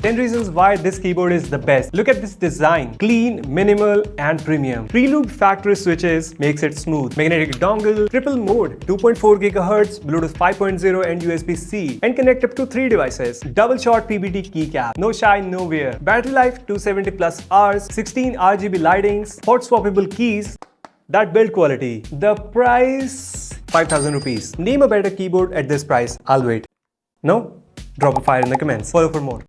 10 reasons why this keyboard is the best. Look at this design. Clean, minimal, and premium. Pre-lubed factory switches makes it smooth. Magnetic dongle, triple mode, 2.4 GHz, Bluetooth 5.0 and USB-C, and connect up to 3 devices. Double shot PBT keycap. No shine, no wear. Battery life 270 plus hours, 16 RGB lightings, hot-swappable keys. That build quality. The price 5,000 rupees. Name a better keyboard at this price. I'll wait. No? Drop a fire in the comments. Follow for more.